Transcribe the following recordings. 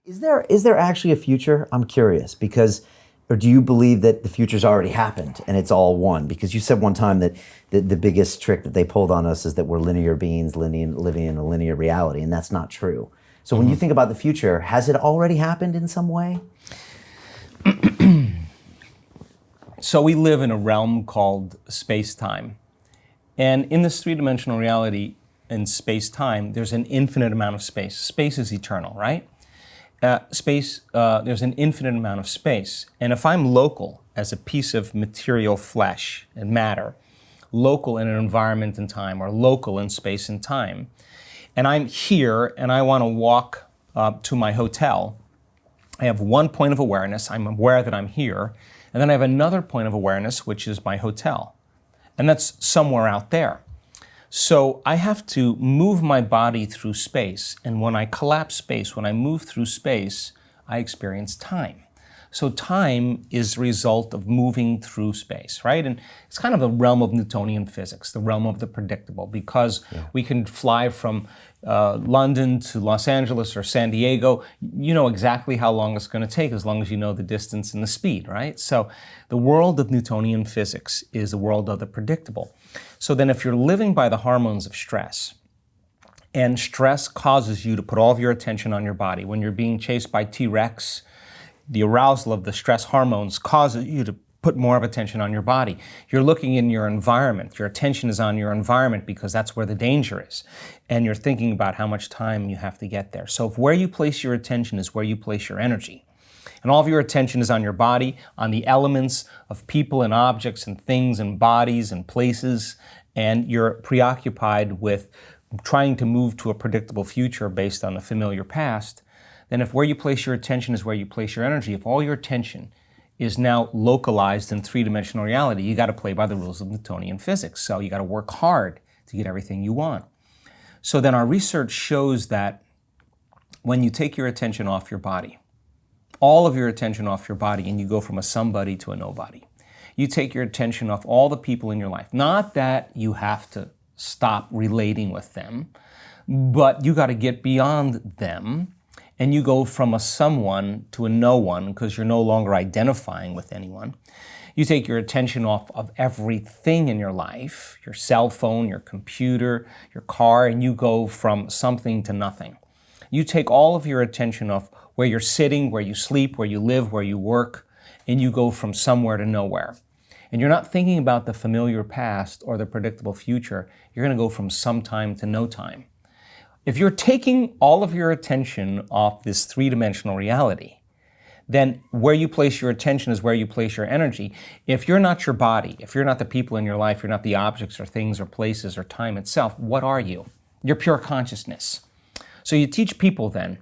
Is there actually a future? I'm curious because, or do you believe that the future's already happened and it's all one? Because you said one time that the biggest trick that they pulled on us is that we're linear beings living in a linear reality, and that's not true. So when you think about the future, has it already happened in some way? So we live in a realm called space-time. And in this three-dimensional reality in space-time, there's an infinite amount of space. Space is eternal, right? There's an infinite amount of space. And if I'm local as a piece of material flesh and matter, local in an environment and time, or local in space and time, and I'm here and I want to walk to my hotel, I have one point of awareness. I'm aware that I'm here. And then I have another point of awareness, which is my hotel. And that's somewhere out there. So I have to move my body through space. And when I collapse space, when I move through space, I experience time. So time is the result of moving through space, right? And it's kind of the realm of Newtonian physics, the realm of the predictable, because we can fly from London to Los Angeles or San Diego. You know exactly how long it's going to take as long as you know the distance and the speed, right? So the world of Newtonian physics is the world of the predictable. So then if you're living by the hormones of stress, and stress causes you to put all of your attention on your body. When you're being chased by T-Rex, the arousal of the stress hormones causes you to put more of attention on your body. You're looking in your environment. Your attention is on your environment because that's where the danger is. And you're thinking about how much time you have to get there. So if where you place your attention is where you place your energy. And all of your attention is on your body, on the elements of people and objects and things and bodies and places, and you're preoccupied with trying to move to a predictable future based on the familiar past, then if where you place your attention is where you place your energy, if all your attention is now localized in three-dimensional reality, you got to play by the rules of Newtonian physics. So you got to work hard to get everything you want. So then our research shows that when you take your attention off your body, all of your attention off your body, and you go from a somebody to a nobody, you take your attention off all the people in your life. Not that you have to stop relating with them, but you got to get beyond them. And you go from a someone to a no one because you're no longer identifying with anyone. You take your attention off of everything in your life, your cell phone, your computer, your car, and you go from something to nothing. You take all of your attention off where you're sitting, where you sleep, where you live, where you work, and you go from somewhere to nowhere. And you're not thinking about the familiar past or the predictable future. You're going to go from some time to no time. If you're taking all of your attention off this three-dimensional reality, then where you place your attention is where you place your energy. If you're not your body, if you're not the people in your life, you're not the objects or things or places or time itself, what are you? You're pure consciousness. So you teach people then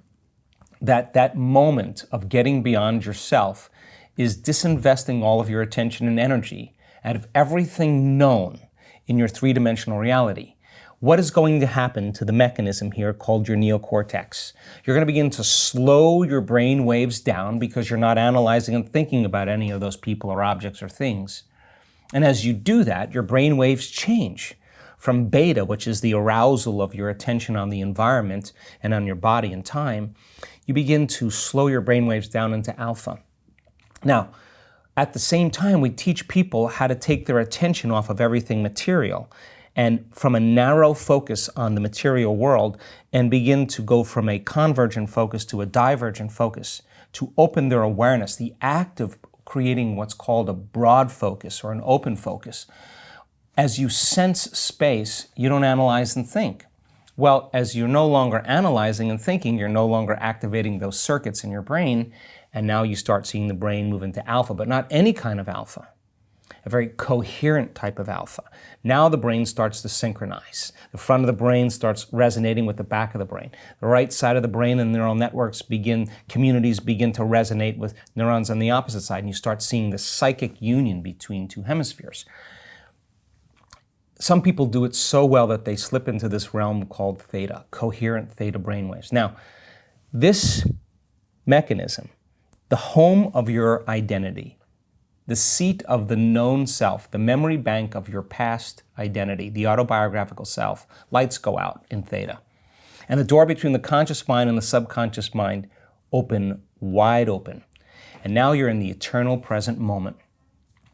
that that moment of getting beyond yourself is disinvesting all of your attention and energy out of everything known in your three-dimensional reality. What is going to happen to the mechanism here called your neocortex? You're going to begin to slow your brain waves down because you're not analyzing and thinking about any of those people or objects or things. And as you do that, your brain waves change from beta, which is the arousal of your attention on the environment and on your body and time. You begin to slow your brain waves down into alpha. Now, at the same time, we teach people how to take their attention off of everything material and from a narrow focus on the material world and begin to go from a convergent focus to a divergent focus, to open their awareness, the act of creating what's called a broad focus or an open focus. As you sense space, you don't analyze and think. Well, as you're no longer analyzing and thinking, you're no longer activating those circuits in your brain, and now you start seeing the brain move into alpha, but not any kind of alpha. A very coherent type of alpha. Now the brain starts to synchronize. The front of the brain starts resonating with the back of the brain. The right side of the brain and neural networks communities begin to resonate with neurons on the opposite side, and you start seeing the psychic union between two hemispheres. Some people do it so well that they slip into this realm called theta, coherent theta brainwaves. Now, this mechanism, the home of your identity, the seat of the known self, the memory bank of your past identity, the autobiographical self, lights go out in theta. And the door between the conscious mind and the subconscious mind open, wide open. And now you're in the eternal present moment.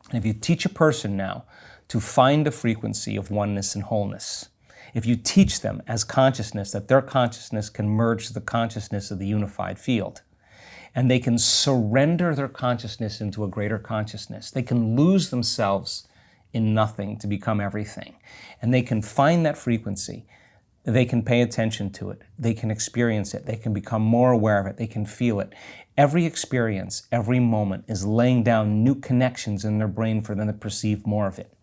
And if you teach a person now to find a frequency of oneness and wholeness, if you teach them as consciousness that their consciousness can merge to the consciousness of the unified field, and they can surrender their consciousness into a greater consciousness, they can lose themselves in nothing to become everything, and they can find that frequency, they can pay attention to it, they can experience it, they can become more aware of it, they can feel it. Every experience, every moment is laying down new connections in their brain for them to perceive more of it.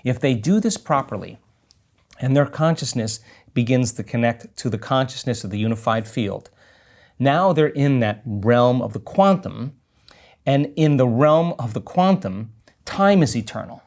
If they do this properly, and their consciousness begins to connect to the consciousness of the unified field, now they're in that realm of the quantum, and in the realm of the quantum, time is eternal.